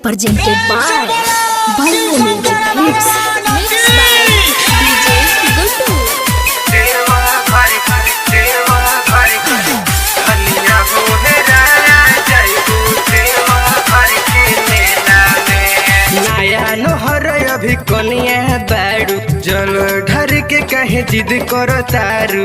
presented by Ballo Music Hits, mixed by DJ Guddu. अभी कनिया बारू जल ढर के कहे जिद करो तारू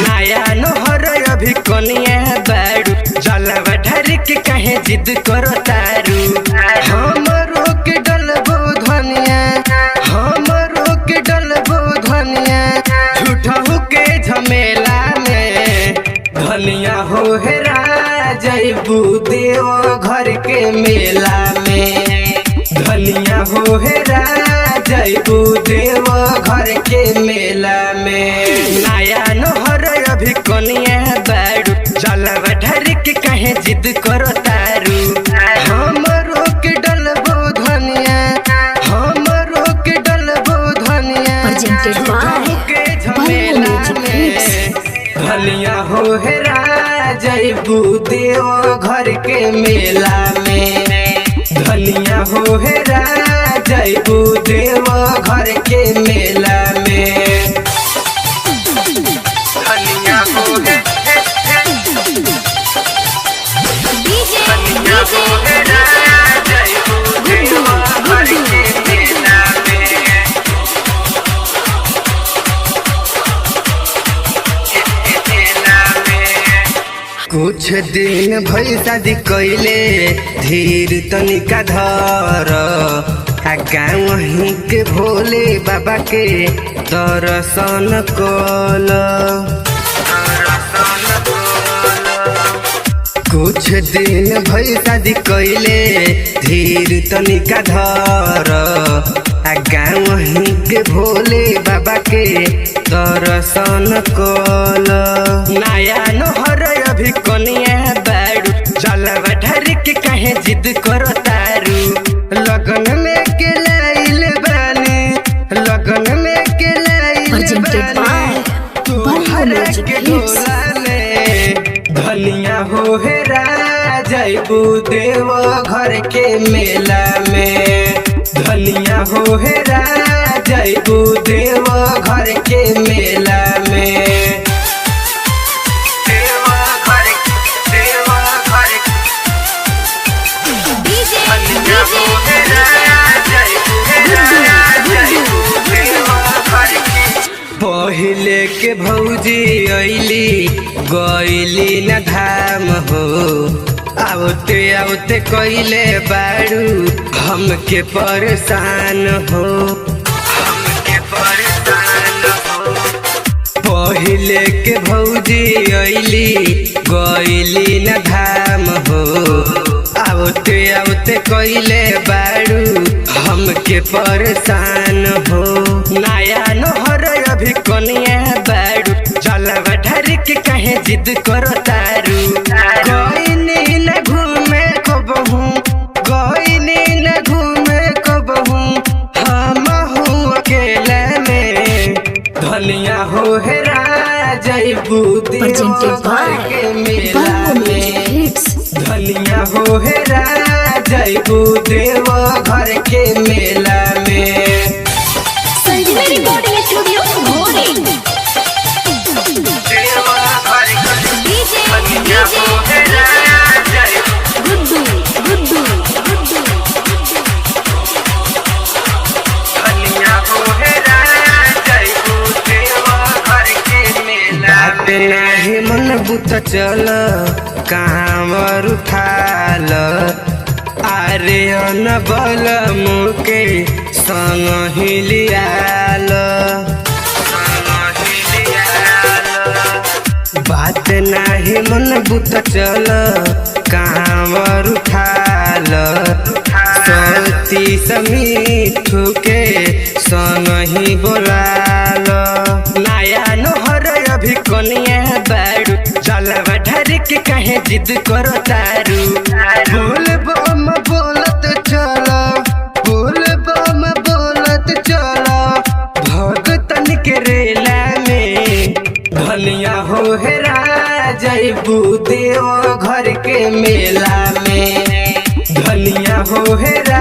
नया नहर अभी कनिया बारू जलवा ढर के कहे जिद करो तारू हमरो के डलबो धनिया हमरो के डलबो धनिया झूठहू के झमेला में धनिया हो हेरा जइबू देव घर के मेला में धनिया हो हेरा जइबू देव घर के मेला में नया नहर अभी कनिया बारू जलवा ढर के कहे जिद करो तारू हमरो के डलबो धनिया हमरो के डलबो धनिया Presented by के Ballo झमेला Music में Hits. धनिया हो हेरा जइबू देव घर के मेला में धनिया हो हेरा जइबू देव घर के मेला में धनिया हो DJ हेरा जइबू देव घर के मेला में कुछ दिन भई शादी कैले धीर तनिका धर गाँव ही के भोले बाबा के दर्शन कल कुछ दिन भई शादी कैले धीर तनिका धर गाँव ही के भोले बाबा के दर्शन कल नया नहर अभी कनिया बारू जलवा ढर के कहे जिद करो तारू लगन में के लाइल बानी लगन में के लाइल Presented by बानी Ballo Music के Hits. डोला में धनिया हो हेरा जइबू देव घर के मेला में धनिया हो हेरा जइबू देव घर के मेला में DJ पहिले के भौजी अइली गइली न धाम हो आवते आवते कइले बारू हमके परेशान हो पहिले के भौजी अइली गइली न धाम हो आवते आवते कइले बारू हमके परेशान हो नया नहर अभी कनिया बारू जलवा ढर के कहे जिद करो तारू गइनी न घूमे कबहू गइनी न घूमे कबहू हम हूँ अकेला में धनिया हो हेरा जइबू देव Presented by घर के मेला Ballo Music में Hits. धनिया हो हेरा जइबू देव घर के मेला में Sanjeev Recording Studio, Bhore. DJ Guddu, Guddu, Guddu. बात नाही मन बुत चल कांवर उठाल आरे अन बल मुके संग हिलियाल बात नाही मन बुत चल कांवर उठाल सती समीठू के संग ही बोलाल नया नहर अभी कनिया बारू जलवा ढर के कहे जिद करो तारू बोल बम बोलत चल बोल बम बोलत चल भगतन के रेला में धनिया हो हेरा जइबू देव घर के मेला धनिया हो हेरा